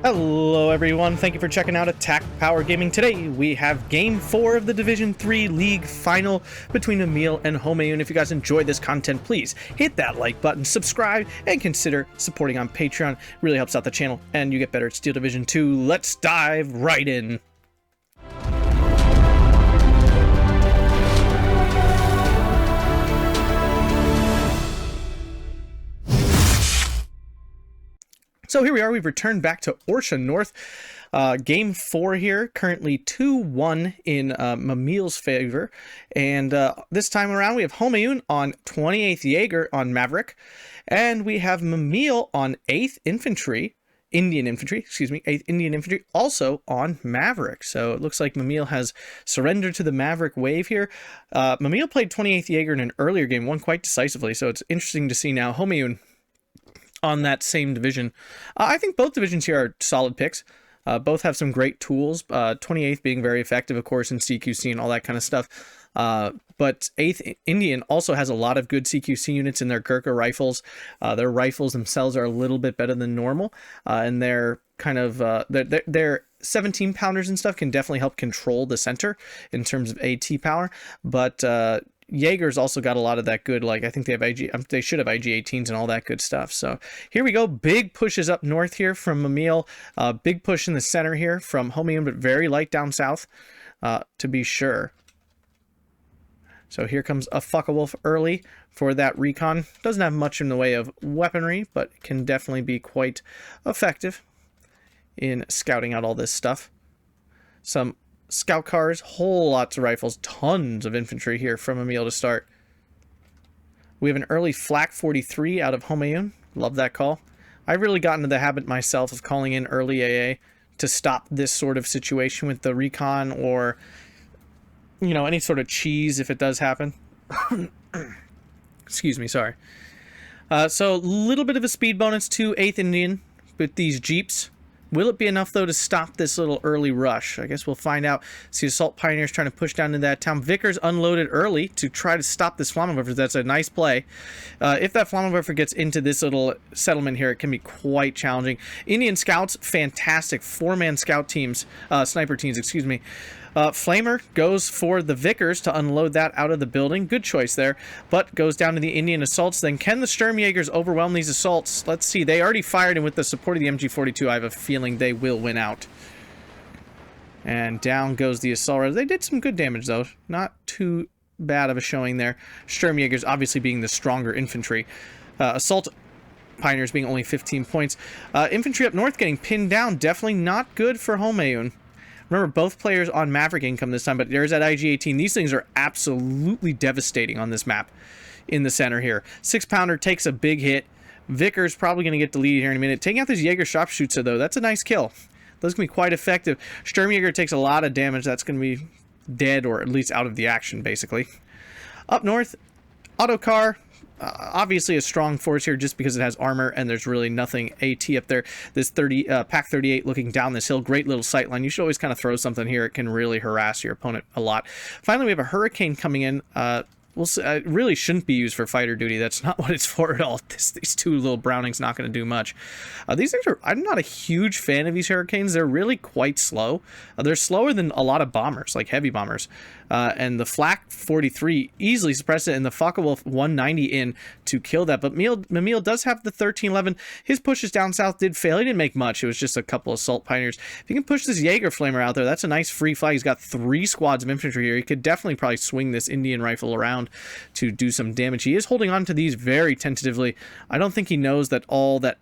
Hello everyone, thank you for checking out Attack Power Gaming. Today we have Game 4 of the Division 3 League Final between Mimile and Homayoun. If you guys enjoyed this content, please hit that like button, subscribe, and consider supporting on Patreon. It really helps out the channel, and you get better at Steel Division 2. Let's dive right in. So here we are, we've returned back to Orsha North. Game 4 here, currently 2-1 in Mimile's favor. And this time around we have Homayoun on 28th Jager on Maverick. And we have Mimile on 8th Indian Infantry, also on Maverick. So it looks like Mimile has surrendered to the Maverick wave here. Mimile played 28th Jager in an earlier game, won quite decisively. So it's interesting to see now Homayoun on that same division. I think both divisions here are solid picks. Both have some great tools. 28th being very effective, of course, in CQC and all that kind of stuff. But 8th Indian also has a lot of good CQC units in their Gurkha rifles. Their rifles themselves are a little bit better than normal, and they're kind of their 17 pounders and stuff can definitely help control the center in terms of AT power. But Jager's also got a lot of that good, like I think they have they should have IG-18s and all that good stuff. So here we go, big pushes up north here from Mimile, big push in the center here from Homayoun, but very light down south, to be sure. So here comes a Fuck-a-Wolf early for that recon. Doesn't have much in the way of weaponry, but can definitely be quite effective in scouting out all this stuff. Some scout cars, whole lots of rifles, tons of infantry here from Mimile to start. We have an early Flak 43 out of Homayoun. Love that call. I've really gotten into the habit myself of calling in early AA to stop this sort of situation with the recon, or you know, any sort of cheese if it does happen. Excuse me, sorry. So a little bit of a speed bonus to 8th Indian with these Jeeps. Will it be enough, though, to stop this little early rush? I guess we'll find out. See Assault Pioneers trying to push down into that town. Vickers unloaded early to try to stop this Flammenwerfer. That's a nice play. If that Flammenwerfer gets into this little settlement here, it can be quite challenging. Indian Scouts, fantastic. 4-man scout teams, sniper teams, excuse me. Flamer goes for the Vickers to unload that out of the building. Good choice there, but goes down to the Indian assaults. Then can the Sturmjägers overwhelm these assaults? Let's see. They already fired, and with the support of the MG42, I have a feeling they will win out. And down goes the assault. They did some good damage, though. Not too bad of a showing there. Sturmjägers obviously being the stronger infantry. Assault Pioneers being only 15 points. Infantry up north getting pinned down. Definitely not good for Homayoun. Remember, both players on Maverick income this time, but there's that IG-18. These things are absolutely devastating on this map in the center here. 6-pounder takes a big hit. Vickers probably going to get the lead here in a minute. Taking out this Jager sharpshooter, though, that's a nice kill. Those can be quite effective. Sturmjäger takes a lot of damage. That's going to be dead, or at least out of the action, basically. Up north, Autocar. Obviously a strong force here just because it has armor and there's really nothing AT up there. This Pack 38 looking down this hill, great little sight line. You should always kind of throw something here. It can really harass your opponent a lot. Finally, we have a Hurricane coming in. It really shouldn't be used for fighter duty. That's not what it's for at all. These two little Brownings not going to do much. These things are, I'm not a huge fan of these Hurricanes. They're really quite slow. They're slower than a lot of bombers, like heavy bombers. And the Flak 43 easily suppressed it, and the Fuck-a-Wolf 190 in to kill that. But Mimile does have the 1311. His pushes down south did fail. He didn't make much. It was just a couple of Assault Pioneers. If he can push this Jager Flamer out there, that's a nice free flag. He's got 3 squads of infantry here. He could definitely probably swing this Indian rifle around to do some damage. He is holding on to these very tentatively. I don't think he knows that all that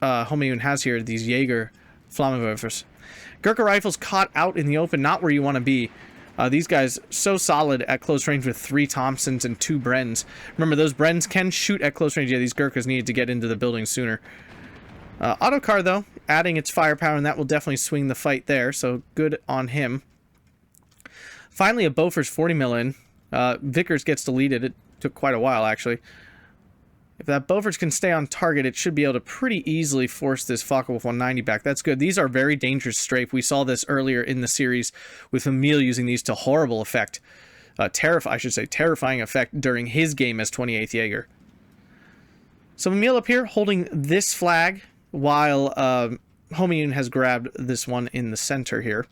Homayoun has here, these Jager Flammenwerfers. Gurkha rifles caught out in the open, not where you want to be. These guys so solid at close range with 3 Thompsons and 2 Brens. Remember, those Brens can shoot at close range. Yeah, these Gurkhas needed to get into the building sooner. Autocar, though, adding its firepower, and that will definitely swing the fight there, so good on him. Finally, a Bofors 40 mil in. Vickers gets deleted. It took quite a while, actually. If that Bofors can stay on target, it should be able to pretty easily force this Focke-Wulf 190 back. That's good. These are very dangerous strafe. We saw this earlier in the series with Mimile using these to horrible effect. Terrifying effect during his game as 28th Jager. So Mimile up here holding this flag while Homayoun has grabbed this one in the center here.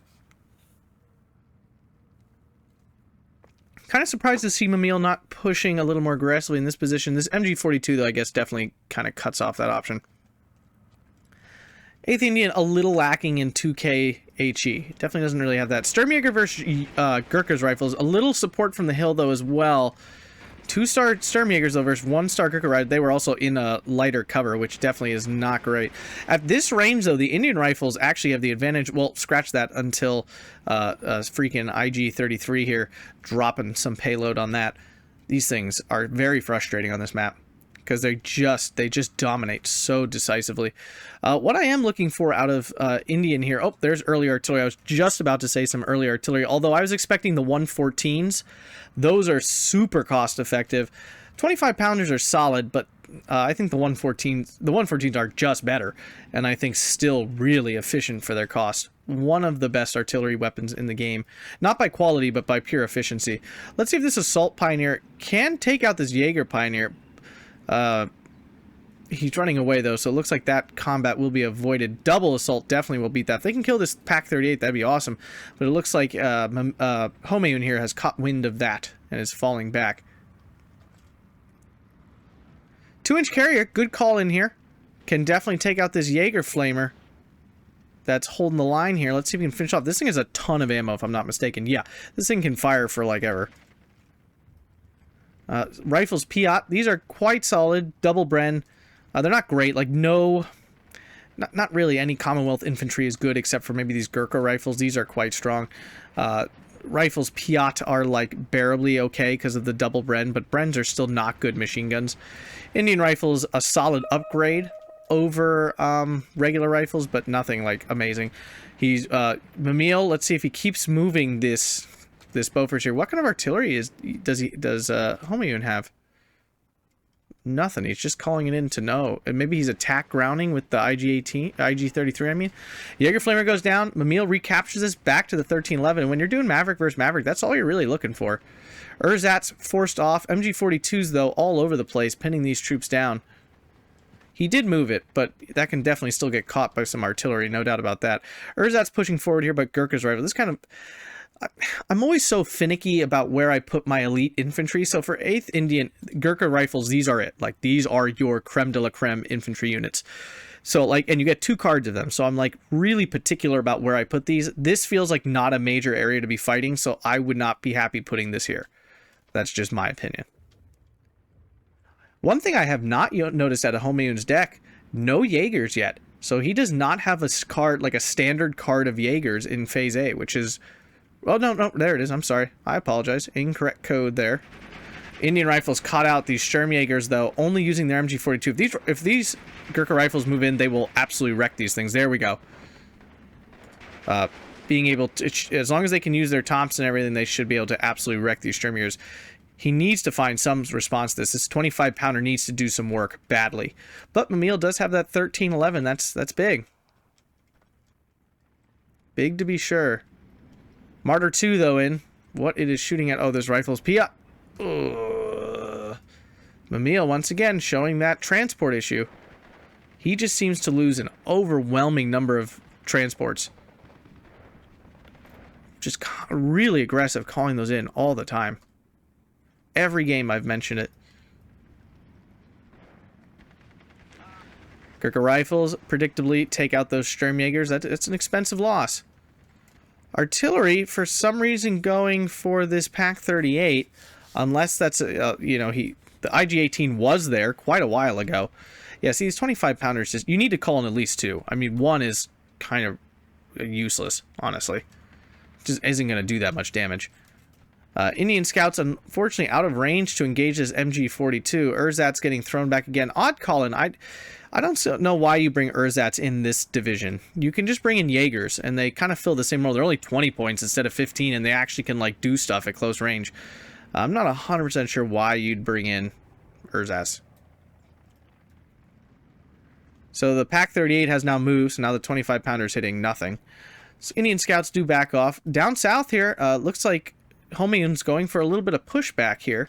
Kind of surprised to see Mimile not pushing a little more aggressively in this position. This MG42, though, I guess definitely kind of cuts off that option. 8th Indian, a little lacking in 2K HE. Definitely doesn't really have that. Sturmjäger versus Gurkha's rifles. A little support from the hill, though, as well. 2-star Sturmjägers, though, versus 1-star Gurkha rifle. They were also in a lighter cover, which definitely is not great. At this range, though, the Indian rifles actually have the advantage. Well, scratch that until freaking IG-33 here, dropping some payload on that. These things are very frustrating on this map, because they just dominate so decisively. What I am looking for out of Indian here... Oh, there's early artillery. I was just about to say some early artillery, although I was expecting the 114s. Those are super cost-effective. 25-pounders are solid, but I think the 114s are just better, and I think still really efficient for their cost. One of the best artillery weapons in the game. Not by quality, but by pure efficiency. Let's see if this Assault Pioneer can take out this Jager Pioneer. He's running away, though, so it looks like that combat will be avoided. Double assault definitely will beat that. If they can kill this Pack 38, that'd be awesome. But it looks like Homayoun here has caught wind of that and is falling back. 2-inch carrier, good call in here. Can definitely take out this Jager Flamer that's holding the line here. Let's see if we can finish off. This thing has a ton of ammo, if I'm not mistaken. Yeah, this thing can fire for like ever. Rifles Piat, these are quite solid. Double Bren. They're not great. Like, not really any Commonwealth infantry is good except for maybe these Gurkha rifles. These are quite strong. Rifles Piat are, like, bearably okay because of the double Bren, but Brens are still not good machine guns. Indian rifles, a solid upgrade over regular rifles, but nothing, like, amazing. He's, Mimile, let's see if he keeps moving this Bofors here. What kind of artillery does Homayoun have? Nothing. He's just calling it in to know. And maybe he's attack grounding with the IG-33, I mean. Jager Flamer goes down. Mimile recaptures this back to the 1311. And when you're doing Maverick versus Maverick, that's all you're really looking for. Erzat's forced off. MG42s, though, all over the place, pinning these troops down. He did move it, but that can definitely still get caught by some artillery, no doubt about that. Erzat's pushing forward here, but Gurkha's rifle. This kind of... I'm always so finicky about where I put my elite infantry. So for 8th Indian, Gurkha rifles, these are it. Like, these are your creme de la creme infantry units. So, like, and you get 2 cards of them. So I'm, like, really particular about where I put these. This feels like not a major area to be fighting, so I would not be happy putting this here. That's just my opinion. One thing I have not noticed out of Homayoun's deck, no Jaegers yet. So he does not have a card, like a standard card of Jaegers in Phase A, which is... Oh, no, there it is. I'm sorry. I apologize. Incorrect code there. Indian rifles caught out these Sturmjägers, though, only using their MG42. If these Gurkha rifles move in, they will absolutely wreck these things. There we go. Being able to... As long as they can use their Thompson and everything, they should be able to absolutely wreck these Sturmjägers. He needs to find some response to this. This 25-pounder needs to do some work badly. But Mimile does have that 1311. That's big. Big to be sure. Martyr 2, though, in. What it is shooting at... Oh, there's rifles. Pia. Mimile, once again, showing that transport issue. He just seems to lose an overwhelming number of transports. Just really aggressive calling those in all the time. Every game I've mentioned it. Gurkha rifles, predictably, take out those Sturmjägers. That's an expensive loss. Artillery, for some reason, going for this Pack 38, unless that's, the IG-18 was there quite a while ago. Yeah, see, these 25-pounders, just, you need to call in at least 2. I mean, 1 is kind of useless, honestly. Just isn't going to do that much damage. Indian scouts, unfortunately, out of range to engage this MG42. Erzat's getting thrown back again. Odd call in. I don't know why you bring Erzats in this division. You can just bring in Jaegers, and they kind of fill the same role. They're only 20 points instead of 15, and they actually can, like, do stuff at close range. I'm not 100% sure why you'd bring in Erzats. So the Pack 38 has now moved, so now the 25-pounder is hitting nothing. So Indian scouts do back off. Down south here, looks like Homayoun's going for a little bit of pushback here.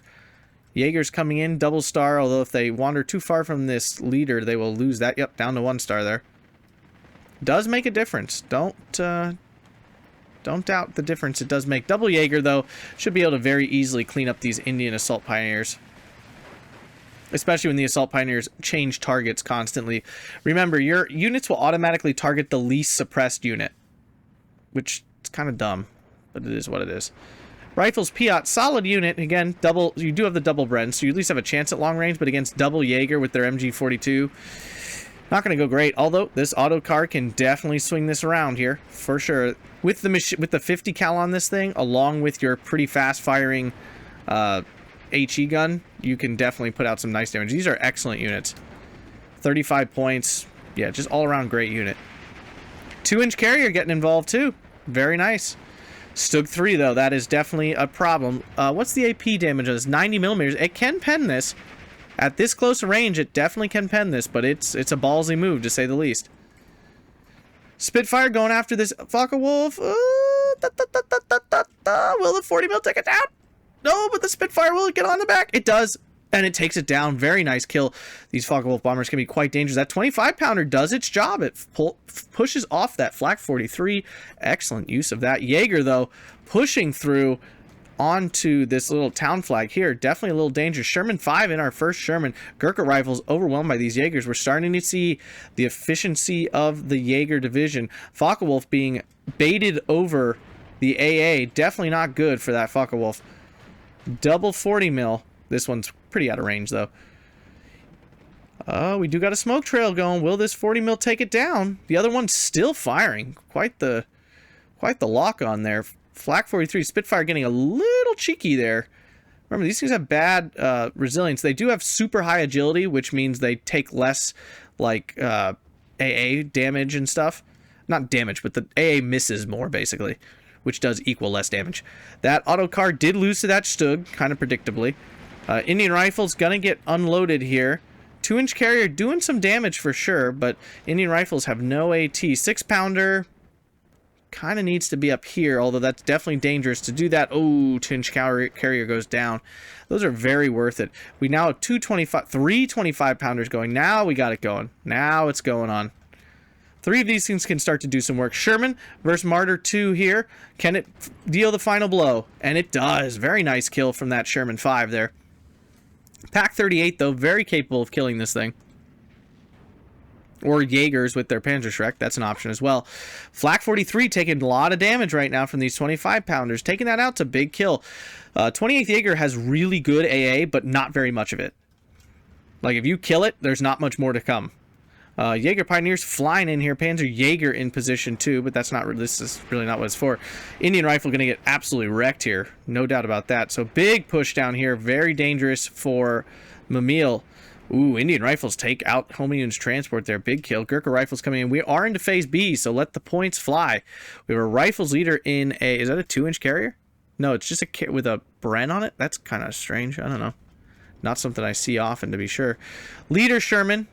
Jaeger's coming in, double star, although if they wander too far from this leader, they will lose that. Yep, down to 1 star there. does make a difference. Don't doubt the difference it does make. Double Jaeger, though, should be able to very easily clean up these Indian Assault Pioneers. Especially when the Assault Pioneers change targets constantly. Remember, your units will automatically target the least suppressed unit. Which is kind of dumb, but it is what it is. Rifles Piat, solid unit. Again, double. You do have the double Bren, so you at least have a chance at long range, but against double Jaeger with their MG42, not going to go great. Although, this auto car can definitely swing this around here, for sure. With the 50 cal on this thing, along with your pretty fast-firing HE gun, you can definitely put out some nice damage. These are excellent units. 35 points. Yeah, just all-around great unit. 2-inch carrier getting involved, too. Very nice. Stug 3, though, that is definitely a problem. What's the AP damage on this? 90 millimeters. It can pen this. At this close range, it definitely can pen this, but it's a ballsy move, to say the least. Spitfire going after this Focke-Wulf. Will the 40 mil take it down? No, but the Spitfire will get on the back. It does, and it takes it down. Very nice kill. These Focke-Wulf bombers can be quite dangerous. That 25-pounder does its job. It pushes off that Flak 43. Excellent use of that. Jaeger, though, pushing through onto this little town flag here. Definitely a little dangerous. Sherman 5 in our first Sherman. Gurkha rifles overwhelmed by these Jaegers. We're starting to see the efficiency of the Jaeger division. Focke-Wulf being baited over the AA. Definitely not good for that Focke-Wulf. Double 40 mil. This one's pretty out of range, though. We do got a smoke trail going. Will this 40 mil take it down? The other one's still firing. Quite the lock on there. Flak 43 Spitfire getting a little cheeky there. Remember, these things have bad resilience. They do have super high agility, which means they take less, like, AA damage and stuff. Not damage, but the AA misses more, basically, which does equal less damage. That auto car did lose to that Stug, kind of predictably. Indian Rifle's gonna get unloaded here. 2-inch carrier doing some damage for sure, but Indian Rifles have no AT. 6-pounder kind of needs to be up here, although that's definitely dangerous to do that. Oh, 2-inch carrier goes down. Those are very worth it. We now have 3 25-pounders going. Now we got it going. Now it's going on. 3 of these things can start to do some work. Sherman versus Martyr 2 here. Can it deal the final blow? And it does. Very nice kill from that Sherman 5 there. Pack 38, though, very capable of killing this thing. Or Jaegers with their Panzerschreck. That's an option as well. Flak 43 taking a lot of damage right now from these 25-pounders. Taking that out's a big kill. 28th Jaeger has really good AA, but not very much of it. Like, if you kill it, there's not much more to come. Jaeger Pioneers flying in here. Panzer Jaeger in position too, but that's not. This is really not what it's for. Indian Rifle going to get absolutely wrecked here. No doubt about that. So big push down here. Very dangerous for Mimile. Ooh, Indian Rifles take out Homayoun's transport there. Big kill. Gurkha Rifles coming in. We are into phase B, so let the points fly. We have a Rifles leader in a... Is that a 2-inch carrier? No, it's just a with a Bren on it. That's kind of strange. I don't know. Not something I see often, to be sure. Leader Sherman.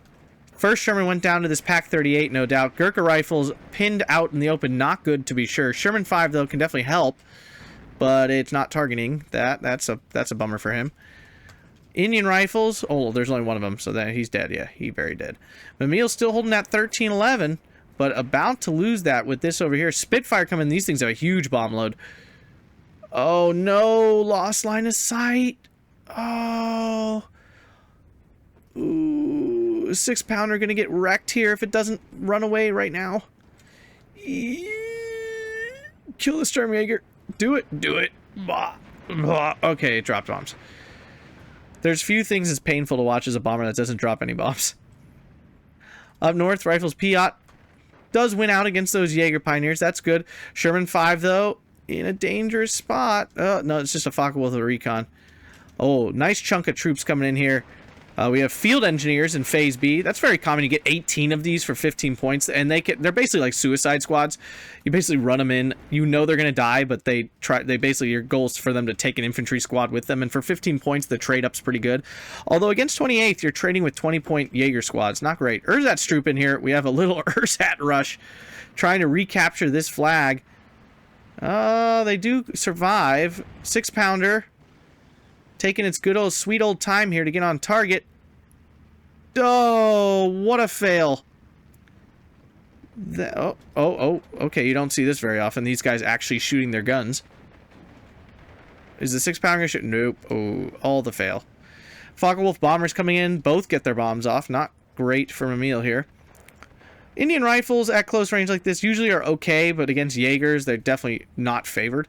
First Sherman went down to this Pack 38, no doubt. Gurkha Rifles pinned out in the open. Not good, to be sure. Sherman 5, though, can definitely help, but it's not targeting that. That's a bummer for him. Indian Rifles. Oh, there's only one of them, so that he's dead. Yeah, he very dead. Mimile's still holding that 13-11, but about to lose that with this over here. Spitfire coming. These things have a huge bomb load. Oh, no. Lost line of sight. Oh. Ooh. 6-pounder going to get wrecked here if it doesn't run away right now. Kill the Sturmjäger. Do it. Do it. Okay, it dropped bombs. There's few things as painful to watch as a bomber that doesn't drop any bombs. Up north, Rifles Piat does win out against those Jaeger Pioneers. That's good. Sherman 5, though, in a dangerous spot. No, it's just a Focke-Wulf with a recon. Oh, nice chunk of troops coming in here. We have field engineers in phase B. That's very common. You get 18 of these for 15 points, and they're basically like suicide squads. You basically run them in. You know they're going to die, but they basically, your goal is for them to take an infantry squad with them, and for 15 points, the trade-up's pretty good. Although against 28th, you're trading with 20-point Jaeger squads. Not great. Urzat's troop in here. We have a little Urzat rush trying to recapture this flag. They do survive. 6-pounder. Taking its good old sweet old time here to get on target. Oh, what a fail. Okay, you don't see this very often. These guys actually shooting their guns. Is the 6-pounder gonna shoot? Nope. Oh, all the fail. Focke-Wulf bombers coming in. Both get their bombs off. Not great for Mimile here. Indian rifles at close range like this usually are okay, but against Jaegers, they're definitely not favored.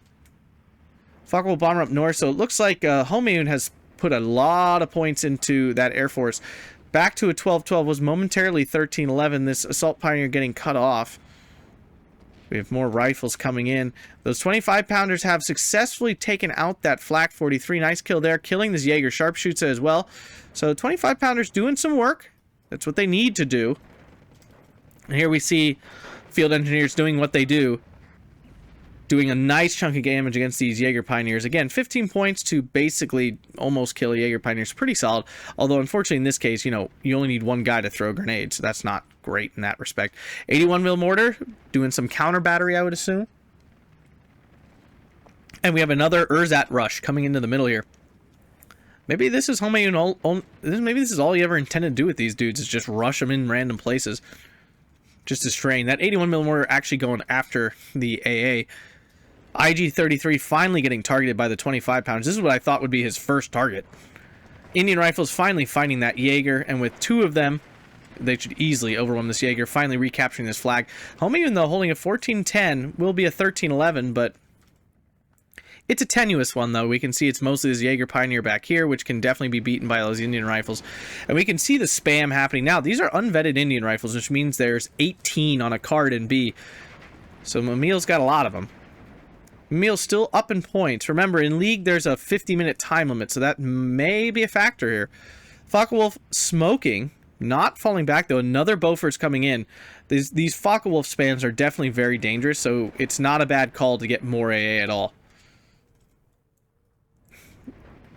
Focke-Wulf bomber up north, so it looks like Homayoun has put a lot of points into that Air Force. Back to a 12-12, was momentarily 13-11. This Assault Pioneer getting cut off. We have more rifles coming in. Those 25-pounders have successfully taken out that Flak 43. Nice kill there, killing this Jaeger sharpshooter as well. So 25-pounders doing some work. That's what they need to do. And here we see field engineers doing what they do. Doing a nice chunk of damage against these Jaeger Pioneers. Again, 15 points to basically almost kill a Jaeger Pioneer is pretty solid. Although, unfortunately, in this case, you know, you only need one guy to throw grenades. So that's not great in that respect. 81mm mortar, doing some counter battery, I would assume. And we have another Urzat rush coming into the middle here. Maybe this is Homayoun. Maybe this is all he ever intended to do with these dudes, is just rush them in random places. Just to strain. That 81mm mortar actually going after the AA. IG-33 finally getting targeted by the 25-pounders. This is what I thought would be his first target. Indian rifles finally finding that Jaeger, and with two of them, they should easily overwhelm this Jaeger, finally recapturing this flag. Homayoun, though, holding a 14-10, will be a 13-11, but it's a tenuous one, though. We can see it's mostly this Jaeger Pioneer back here, which can definitely be beaten by those Indian rifles. And we can see the spam happening now. These are unvetted Indian rifles, which means there's 18 on a card in B. So Mimile's got a lot of them. Mimile's still up in points. Remember, in League, there's a 50-minute time limit, so that may be a factor here. Focke-Wulf smoking, not falling back, though. Another Bofors coming in. These Focke-Wulf spams are definitely very dangerous, so it's not a bad call to get more AA at all.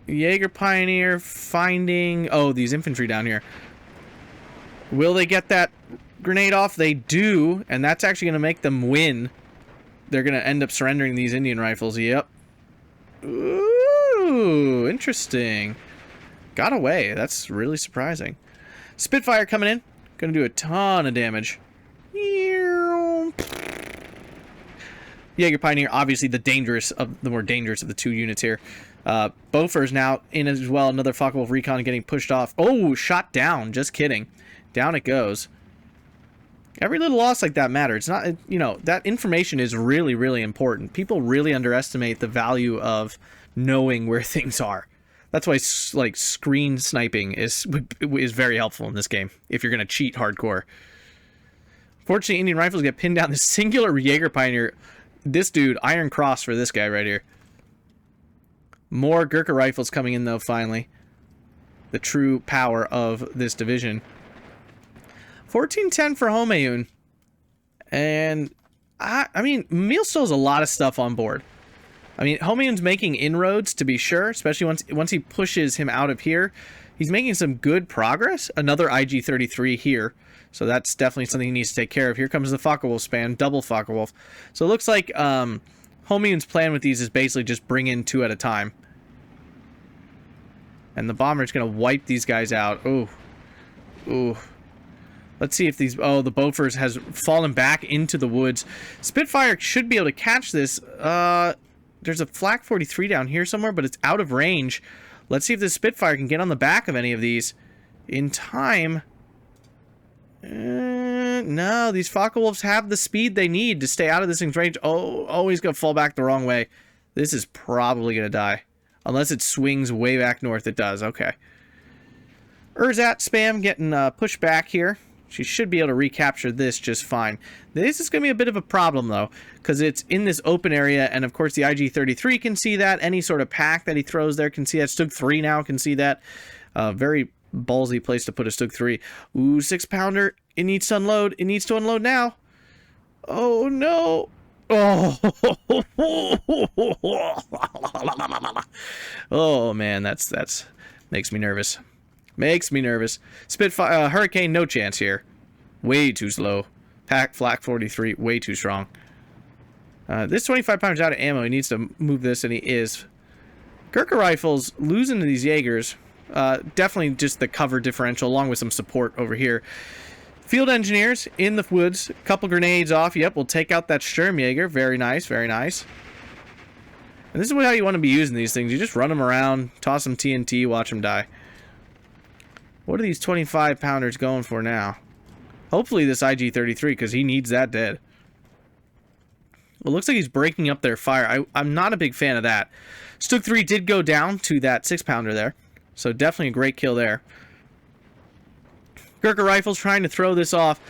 Jaeger Pioneer finding... Oh, these infantry down here. Will they get that grenade off? They do, and that's actually going to make them win. They're going to end up surrendering these Indian rifles. Yep. Ooh, interesting. Got away. That's really surprising. Spitfire coming in. Going to do a ton of damage. Jaeger Pioneer, obviously the more dangerous of the two units here. Bofors now in as well. Another Focke-Wulf recon getting pushed off. Oh, shot down. Just kidding. Down it goes. Every little loss like that matters. It's not, you know, that information is really, really important. People really underestimate the value of knowing where things are. That's why, like, screen sniping is very helpful in this game, if you're going to cheat hardcore. Fortunately, Indian rifles get pinned down. The singular Jaeger Pioneer, this dude, Iron Cross for this guy right here. More Gurkha rifles coming in, though, finally. The true power of this division. 14-10 for Homayoun. And, I mean, Mimile still has a lot of stuff on board. I mean, Homayoun's making inroads, to be sure, especially once he pushes him out of here. He's making some good progress. Another IG-33 here. So that's definitely something he needs to take care of. Here comes the Focke-Wulf span, double Focke-Wulf. So it looks like Homayoun's plan with these is basically just bring in two at a time. And the bomber's going to wipe these guys out. Ooh. Ooh. Let's see if these... Oh, the Bofors has fallen back into the woods. Spitfire should be able to catch this. There's a Flak 43 down here somewhere, but it's out of range. Let's see if this Spitfire can get on the back of any of these in time. No, these Focke-Wulfs have the speed they need to stay out of this thing's range. Oh, he's going to fall back the wrong way. This is probably going to die. Unless it swings way back north, it does. Okay. Urzat spam getting pushed back here. She should be able to recapture this just fine. This is going to be a bit of a problem, though, because it's in this open area, and of course the IG-33 can see that. Any sort of pack that he throws there can see that. Stug 3 now can see that. Very ballsy place to put a Stug 3. Ooh, 6-pounder. It needs to unload. It needs to unload now. Oh, no. Oh, oh man, that's makes me nervous. Makes me nervous. Spitfire, Hurricane, no chance here. Way too slow. Pack Flak 43, way too strong. This 25-pounder's out of ammo. He needs to move this, and he is. Gurkha rifles losing to these Jaegers. Definitely just the cover differential, along with some support over here. Field engineers in the woods. A couple grenades off. Yep, we'll take out that Jaeger. Very nice, very nice. And this is how you want to be using these things. You just run them around, toss them TNT, watch them die. What are these 25-pounders going for now? Hopefully this IG-33, because he needs that dead. Well, it looks like he's breaking up their fire. I'm not a big fan of that. Stug 3 did go down to that 6-pounder there. So definitely a great kill there. Gurkha Rifle's trying to throw this off.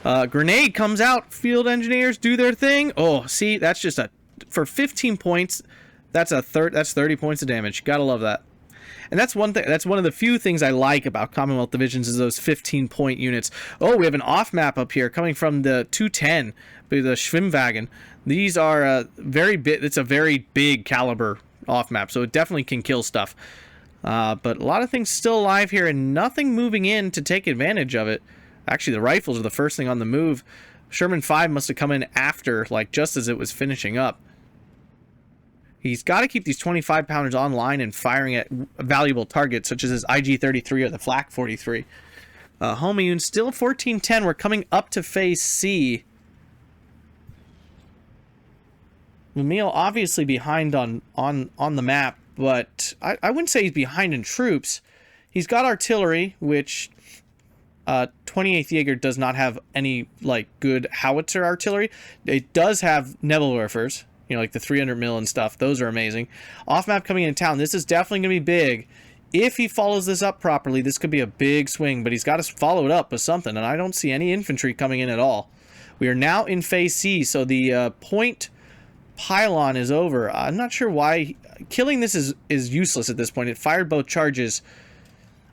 Grenade comes out. Field engineers do their thing. Oh, see, that's just a... For 15 points, that's 30 points of damage. Gotta love that. And that's one thing. That's one of the few things I like about Commonwealth divisions is those 15-point units. Oh, we have an off map up here coming from the 210, the Schwimmwagen. These are very big. It's a very big caliber off map, so it definitely can kill stuff. But a lot of things still alive here, and nothing moving in to take advantage of it. Actually, the rifles are the first thing on the move. Sherman 5 must have come in after, like just as it was finishing up. He's got to keep these 25-pounders online and firing at valuable targets, such as his IG-33 or the Flak 43. Homayoun still 14-10. We're coming up to phase C. Mimile obviously behind on the map, but I wouldn't say he's behind in troops. He's got artillery, which 28th Jager does not have any like good howitzer artillery. It does have Nebelwerfers. You know, like the 300 mil and stuff. Those are amazing. Off map coming in town. This is definitely going to be big. If he follows this up properly, this could be a big swing. But he's got to follow it up with something. And I don't see any infantry coming in at all. We are now in phase C. So the point pylon is over. I'm not sure why. Killing this is useless at this point. It fired both charges.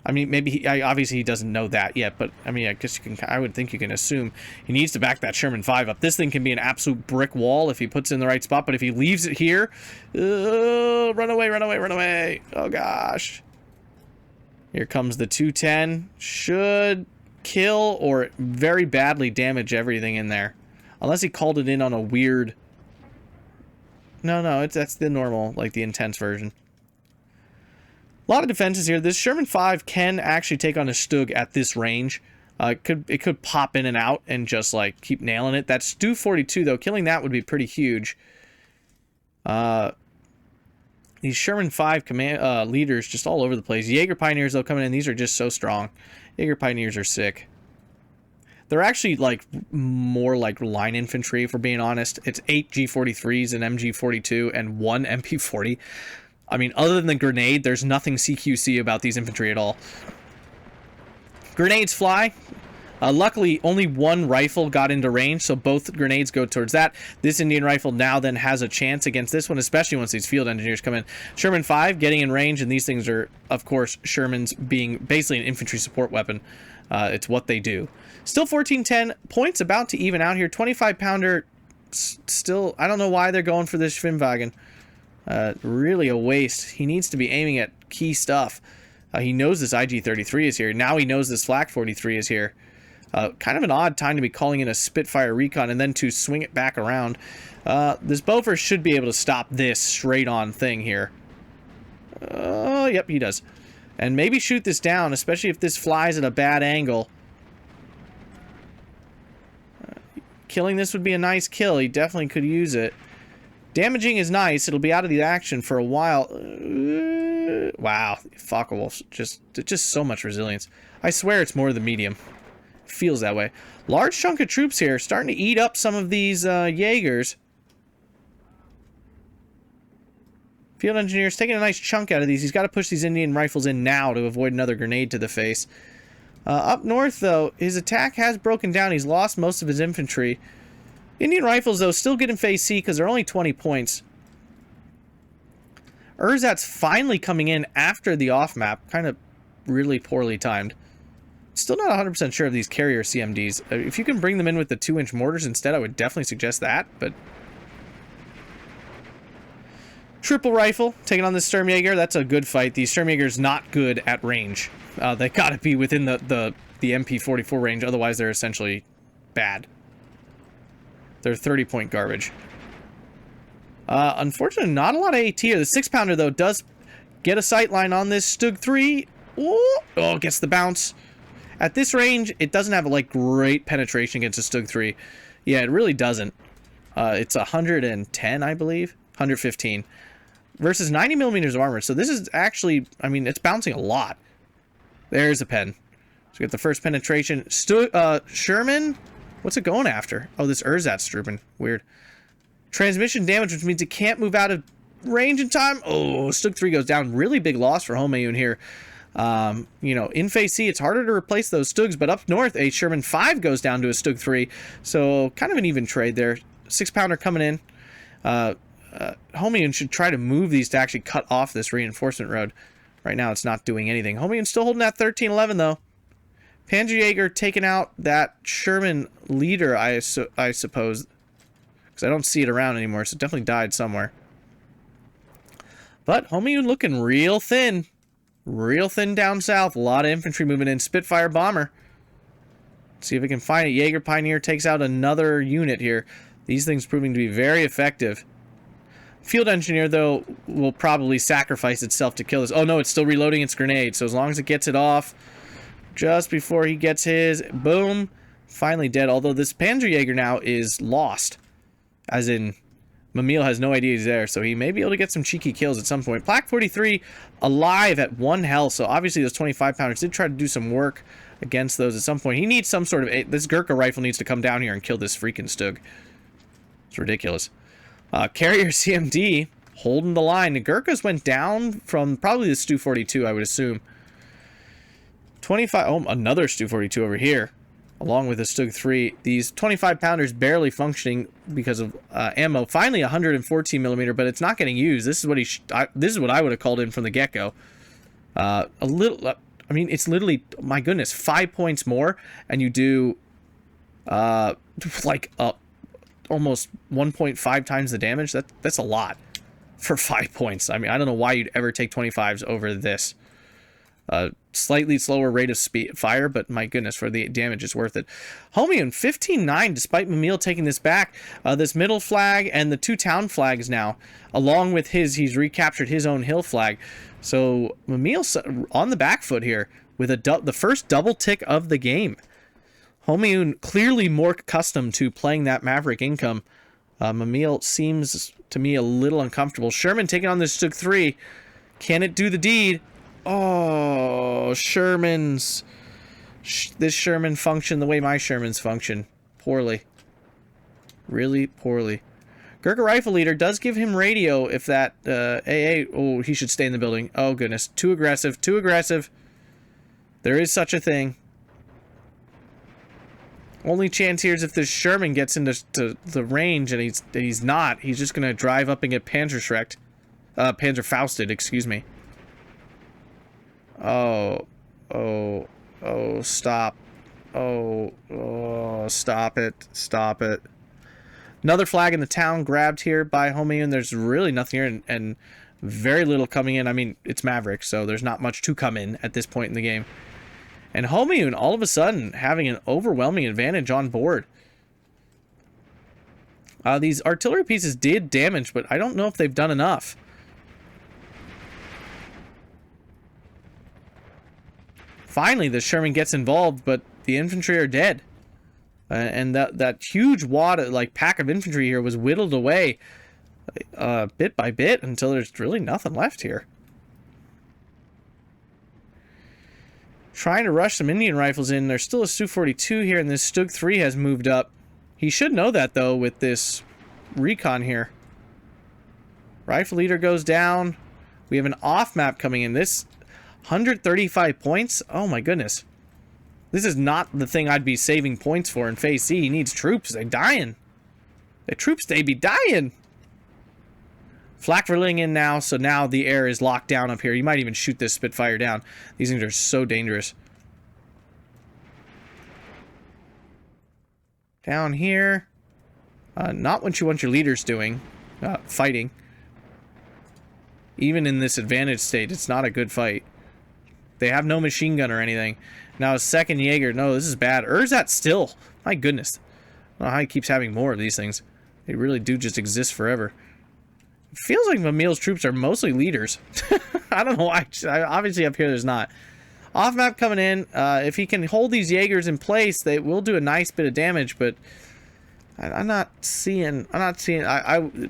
I mean, maybe obviously he doesn't know that yet, but I mean, I guess you can. I would think you can assume he needs to back that Sherman 5 up. This thing can be an absolute brick wall if he puts it in the right spot, but if he leaves it here, run away, run away, run away! Oh gosh! Here comes the 210. Should kill or very badly damage everything in there, unless he called it in on a weird. No, that's the normal, like the intense version. A lot of defenses here. This Sherman 5 can actually take on a Stug at this range. It could pop in and out and just like keep nailing it. That Stu 42 though, killing that would be pretty huge. These Sherman 5 command leaders just all over the place. Jaeger Pioneers though coming in. These are just so strong. Jaeger Pioneers are sick. They're actually like more like line infantry, if we're being honest. It's 8 G43s and MG42 and 1 MP40. I mean, other than the grenade, there's nothing CQC about these infantry at all. Grenades fly. Luckily, only one rifle got into range, so both grenades go towards that. This Indian rifle now then has a chance against this one, especially once these field engineers come in. Sherman 5 getting in range, and these things are, of course, Sherman's being basically an infantry support weapon. It's what they do. Still 14-10. Points about to even out here. 25-pounder still, I don't know why they're going for this Schwimmwagen. Really a waste. He needs to be aiming at key stuff. He knows this IG-33 is here. Now he knows this Flak 43 is here. Kind of an odd time to be calling in a Spitfire recon and then to swing it back around. This Bofors should be able to stop this straight-on thing here. Oh, yep, he does. And maybe shoot this down, especially if this flies at a bad angle. Killing this would be a nice kill. He definitely could use it. Damaging is nice. It'll be out of the action for a while. Wow. Focke-Wulf's just so much resilience. I swear it's more than medium. Feels that way. Large chunk of troops here. Starting to eat up some of these Jaegers. Field engineers taking a nice chunk out of these. He's got to push these Indian rifles in now to avoid another grenade to the face. Up north, though, his attack has broken down. He's lost most of his infantry. Indian rifles, though, still get in phase C because they're only 20 points. Urzat's finally coming in after the off-map. Kind of really poorly timed. Still not 100% sure of these carrier CMDs. If you can bring them in with the 2-inch mortars instead, I would definitely suggest that, but... Triple rifle, taking on this Sturmjäger. That's a good fight. These Sturmjäger's not good at range. They gotta be within the MP44 range, otherwise they're essentially bad. They're 30-point garbage. Unfortunately, not a lot of AT here. The 6-pounder, though, does get a sight line on this Stug 3. Ooh, oh, gets the bounce. At this range, it doesn't have like great penetration against a Stug 3. Yeah, it really doesn't. It's 110, I believe. 115. Versus 90 millimeters of armor. So this is actually, I mean, it's bouncing a lot. There's a pen. So we get the first penetration. Sherman? What's it going after? Oh, this Urzat's drooping. Weird. Transmission damage, which means it can't move out of range in time. Oh, Stug 3 goes down. Really big loss for Homayoun here. You know, in Phase C, it's harder to replace those Stugs, but up north, a Sherman 5 goes down to a Stug 3. So, kind of an even trade there. 6-pounder coming in. Homayoun should try to move these to actually cut off this reinforcement road. Right now, it's not doing anything. Homayoun's still holding that 1311, though. Panzer Jager taking out that Sherman leader, I suppose. Because I don't see it around anymore, so it definitely died somewhere. But Homayoun looking real thin. Real thin down south. A lot of infantry moving in. Spitfire bomber. Let's see if we can find it. Jaeger Pioneer takes out another unit here. These things proving to be very effective. Field Engineer, though, will probably sacrifice itself to kill this. Oh, no, it's still reloading its grenade. So as long as it gets it off just before he gets his, boom, finally dead. Although this Panzer Jaeger now is lost. As in, Mimile has no idea he's there, so he may be able to get some cheeky kills at some point. Plaque 43 alive at 1 health, so obviously those 25-pounders did try to do some work against those at some point. He needs some sort of... This Gurkha rifle needs to come down here and kill this freaking Stug. It's ridiculous. Carrier CMD holding the line. The Gurkhas went down from probably the Stu-42, I would assume. 25... Oh, another Stu-42 over here. Along with the Stug 3, these 25-pounders barely functioning because of ammo. Finally, 114 millimeter, but it's not getting used. This is what this is what I would have called in from the get-go. A little. I mean, it's literally, my goodness, 5 points more, and you do like almost 1.5 times the damage. That's a lot for 5 points. I mean, I don't know why you'd ever take 25s over this. Slightly slower rate of fire, but my goodness, for the damage, it's worth it. Homayoun 15-9, despite Mimile taking this back. This middle flag and the 2 town flags now, along with he's recaptured his own hill flag. So Mimile's on the back foot here with the first double tick of the game. Homayoun clearly more accustomed to playing that Maverick income. Mimile seems to me a little uncomfortable. Sherman taking on this Stug 3. Can it do the deed? Oh, Sherman's... This Sherman functioned the way my Shermans function. Poorly. Really poorly. Gurkha Rifle Leader does give him radio if that AA... Oh, he should stay in the building. Oh, goodness. Too aggressive. Too aggressive. There is such a thing. Only chance here is if this Sherman gets into the range and he's not. He's just going to drive up and get Panzerschrecked. Panzerfausted, excuse me. Oh, stop. Oh, stop it. Another flag in the town grabbed here by Homayoun. There's really nothing here and very little coming in. I mean, it's Maverick, so there's not much to come in at this point in the game. And Homayoun, all of a sudden, having an overwhelming advantage on board. These artillery pieces did damage, but I don't know if they've done enough. Finally, the Sherman gets involved, but the infantry are dead. And that huge wad, like pack of infantry here was whittled away bit by bit until there's really nothing left here. Trying to rush some Indian rifles in. There's still a Su-42 here, and this Stug 3 has moved up. He should know that, though, with this recon here. Rifle leader goes down. We have an off-map coming in. This 135 points? Oh, my goodness. This is not the thing I'd be saving points for in Phase C. He needs troops. They're dying. The troops, they be dying. Flak rolling in now, so now the air is locked down up here. You might even shoot this Spitfire down. These things are so dangerous. Down here. Not what you want your leaders doing. Fighting. Even in this advantage state, it's not a good fight. They have no machine gun or anything. Now a second Jaeger. No, this is bad. Urzat still. My goodness. I don't know how he keeps having more of these things. They really do just exist forever. It feels like Mimile's troops are mostly leaders. I don't know why. Obviously up here there's not. Off map coming in. If he can hold these Jaegers in place, they will do a nice bit of damage, but I'm not seeing,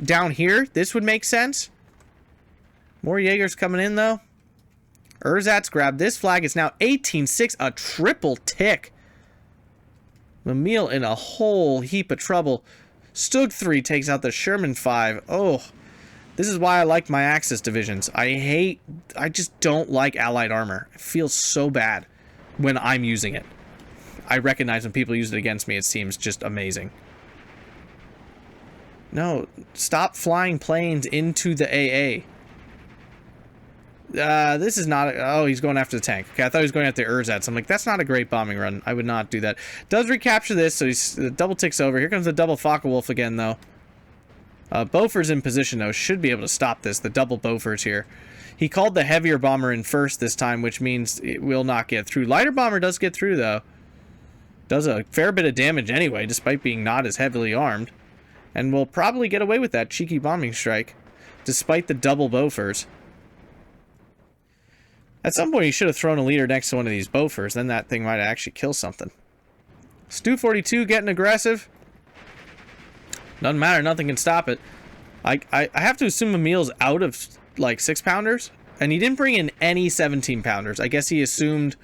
down here, this would make sense. More Jaegers coming in, though. Urzat's grabbed this flag. It's now 18-6, a triple tick. Mimile in a whole heap of trouble. Stug 3 takes out the Sherman 5. Oh, this is why I like my Axis divisions. I just don't like allied armor. It feels so bad when I'm using it. I recognize when people use it against me, it seems just amazing. No, stop flying planes into the AA. This is not... Oh, he's going after the tank. Okay, I thought he was going after the Urzats. I'm like, that's not a great bombing run. I would not do that. Does recapture this, so he's double ticks over. Here comes the double Focke-Wulf again, though. Bofors in position, though. Should be able to stop this. The double Bofors here. He called the heavier bomber in first this time, which means it will not get through. Lighter bomber does get through, though. Does a fair bit of damage anyway, despite being not as heavily armed. And will probably get away with that cheeky bombing strike, despite the double Bofors. At some point, he should have thrown a leader next to one of these Bofors. Then that thing might actually kill something. Stu 42 getting aggressive. Doesn't matter. Nothing can stop it. I have to assume Mimile's out of, like, 6-pounders. And he didn't bring in any 17-pounders. I guess he assumed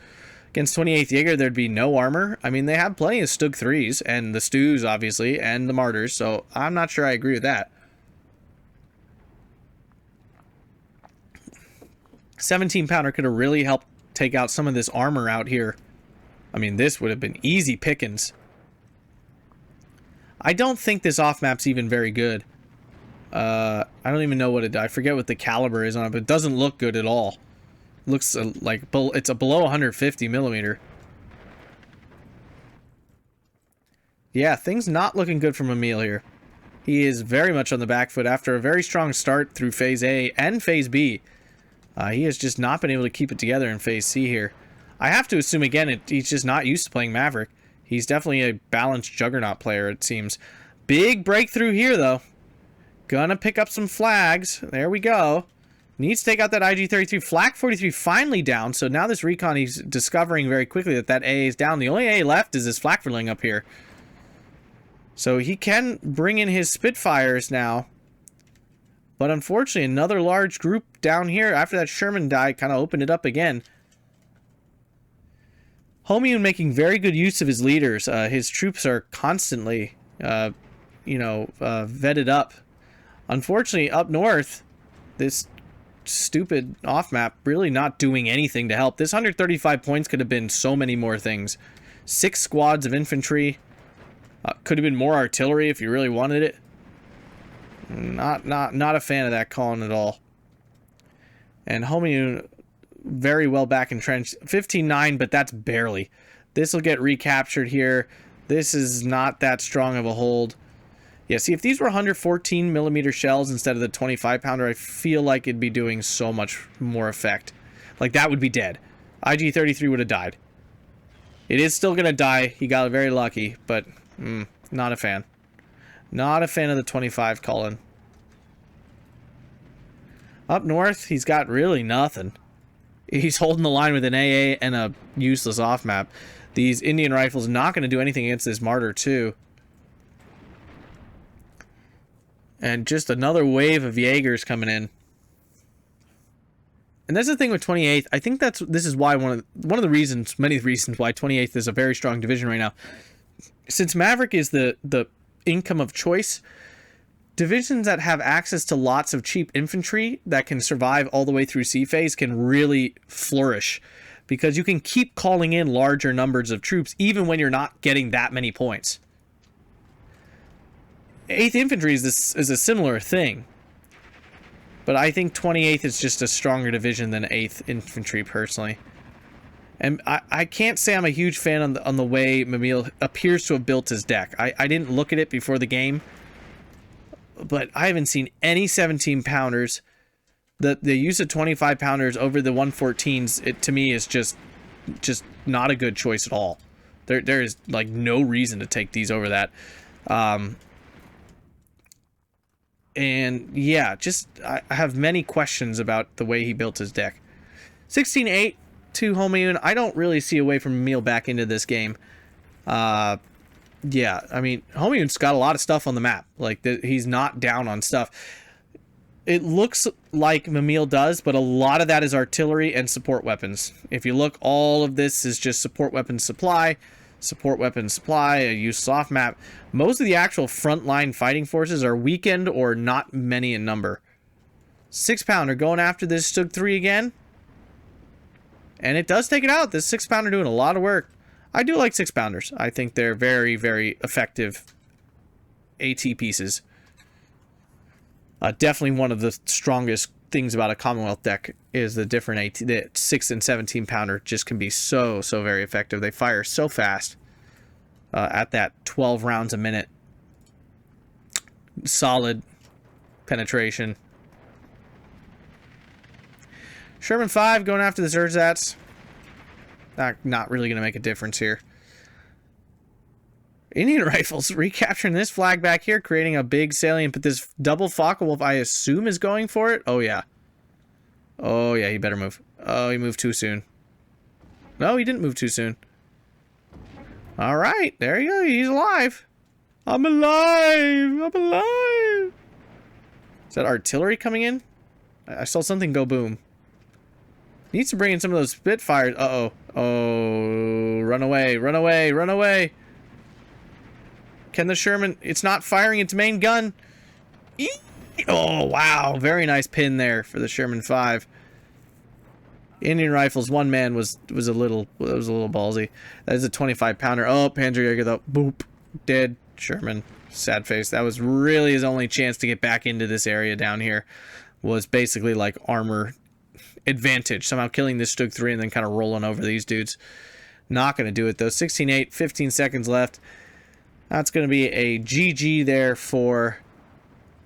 against 28th Jager there'd be no armor. I mean, they have plenty of Stug 3s. And the Stews, obviously. And the Martyrs. So I'm not sure I agree with that. 17-pounder could have really helped take out some of this armor out here. I mean, this would have been easy pickings. I don't think this off-map's even very good. I don't even know what it... I forget what the caliber is on it, but it doesn't look good at all. It looks like... It's a below 150 millimeter. Yeah, things not looking good for Mimile here. He is very much on the back foot after a very strong start through Phase A and Phase B. He has just not been able to keep it together in Phase C here. I have to assume, again, he's just not used to playing Maverick. He's definitely a balanced Juggernaut player, it seems. Big breakthrough here, though. Gonna pick up some flags. There we go. Needs to take out that IG-33. Flak 43 finally down, so now this recon, he's discovering very quickly that that AA is down. The only AA left is this Flakverling up here. So he can bring in his Spitfires now. But unfortunately, another large group down here after that Sherman died kind of opened it up again. Homayoun making very good use of his leaders. His troops are constantly, vetted up. Unfortunately, up north, this stupid off-map really not doing anything to help. This 135 points could have been so many more things. 6 squads of infantry. Could have been more artillery if you really wanted it. Not a fan of that calling at all. And Homayoun very well back entrenched. 15-9, but that's barely. This will get recaptured here. This is not that strong of a hold. Yeah, see, if these were 114 millimeter shells instead of the 25-pounder, I feel like it'd be doing so much more effect. Like, that would be dead. IG-33 would have died. It is still going to die. He got very lucky, but not a fan. Not a fan of the 25 Cullen. Up north, he's got really nothing. He's holding the line with an AA and a useless off-map. These Indian rifles not going to do anything against this Martyr 2. And just another wave of Jaegers coming in. And that's the thing with 28th. I think this is why one of the reasons, many reasons why 28th is a very strong division right now. Since Maverick is the income of choice, divisions that have access to lots of cheap infantry that can survive all the way through C phase can really flourish, because you can keep calling in larger numbers of troops even when you're not getting that many points. 8th Infantry is a similar thing, but I think 28th is just a stronger division than 8th Infantry personally. And I can't say I'm a huge fan on the way Mimile appears to have built his deck. I didn't look at it before the game, but I haven't seen any 17-pounders. The use of 25-pounders over the 114s, it to me is just not a good choice at all. There is like no reason to take these over that. And yeah, I have many questions about the way he built his deck. 16-8 to Homayoun. I don't really see a way for Mimile back into this game. Yeah, I mean, Homayoun's got a lot of stuff on the map. Like, he's not down on stuff. It looks like Mimile does, but a lot of that is artillery and support weapons. If you look, all of this is just support weapons supply, a useless off map. Most of the actual frontline fighting forces are weakened or not many in number. 6-pounder going after this Stug 3 again. And it does take it out. This 6-pounder doing a lot of work. I do like 6-pounders. I think they're very, very effective AT pieces. Definitely one of the strongest things about a Commonwealth deck is the different AT. The 6 and 17-pounder just can be so very effective. They fire so fast at that 12 rounds a minute. Solid penetration. Sherman 5 going after the Zerzats. Not really going to make a difference here. Indian Rifles recapturing this flag back here, creating a big salient, but this double Focke-Wulf, I assume, is going for it. Oh, yeah. Oh, yeah, he better move. Oh, he moved too soon. No, he didn't move too soon. All right, there you go. He's alive. I'm alive. I'm alive. Is that artillery coming in? I saw something go boom. Needs to bring in some of those Spitfires. Uh-oh. Oh, run away, run away, run away. Can the Sherman... It's not firing its main gun. Oh, wow. Very nice pin there for the Sherman 5. Indian Rifles, one man was a little ballsy. That is a 25-pounder. Oh, Panzer Jager, though. Boop. Dead. Sherman. Sad face. That was really his only chance to get back into this area down here. Was basically like armor advantage. Somehow killing this Stug 3 and then kind of rolling over these dudes. Not going to do it, though. 16-8. 15 seconds left. That's going to be a GG there for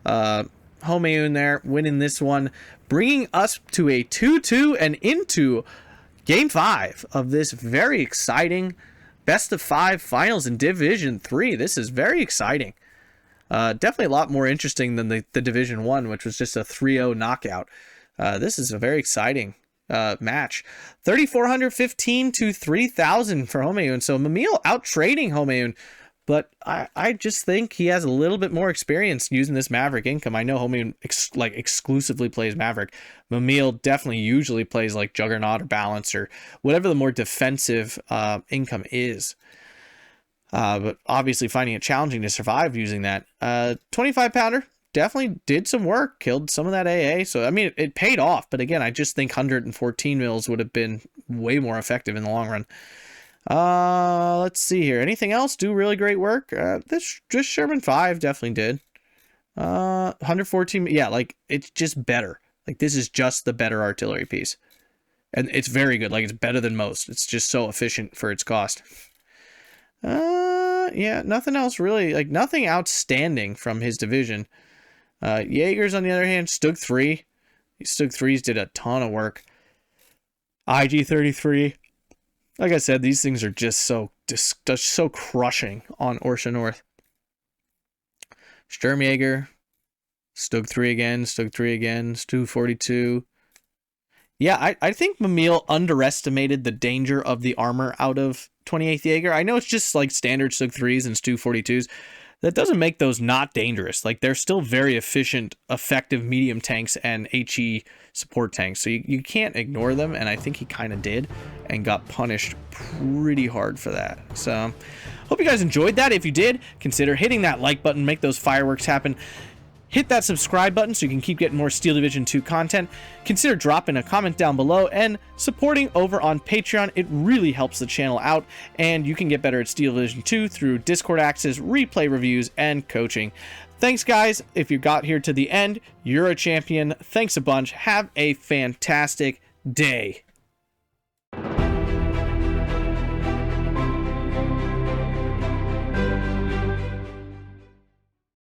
Homayoun there, winning this one, bringing us to a 2-2 and into Game 5 of this very exciting best-of-5 finals in Division 3. This is very exciting. Definitely a lot more interesting than the Division 1, which was just a 3-0 knockout. This is a very exciting match. 3,415 to 3,000 for Homayoun. So Mimile out-trading Homayoun. But I just think he has a little bit more experience using this Maverick income. I know Homayoun exclusively plays Maverick. Mimile definitely usually plays like Juggernaut or Balance or whatever the more defensive income is. But obviously finding it challenging to survive using that. 25-pounder definitely did some work, killed some of that AA. So, I mean, it paid off. But again, I just think 114 mils would have been way more effective in the long run. Let's see here. Anything else do really great work? This just Sherman 5 definitely did. 114. Yeah, like it's just better. Like this is just the better artillery piece. And it's very good. Like it's better than most. It's just so efficient for its cost. Yeah, nothing else really. Like nothing outstanding from his division. Jaegers on the other hand, Stug 3. These Stug 3s did a ton of work. IG-33. Like I said, these things are just so crushing on Orsha North. Sturmjäger, Stug 3 again, Stug 3 again, Stu 42. Yeah, I think Mimile underestimated the danger of the armor out of 28th Jaeger. I know it's just like standard Stug 3s and Stu 42s. That doesn't make those not dangerous. Like they're still very efficient, effective medium tanks and HE support tanks. So you can't ignore them. And I think he kind of did and got punished pretty hard for that. So hope you guys enjoyed that. If you did, consider hitting that like button, make those fireworks happen. Hit that subscribe button so you can keep getting more Steel Division 2 content. Consider dropping a comment down below and supporting over on Patreon. It really helps the channel out, and you can get better at Steel Division 2 through Discord access, replay reviews, and coaching. Thanks, guys. If you got here to the end, you're a champion. Thanks a bunch. Have a fantastic day.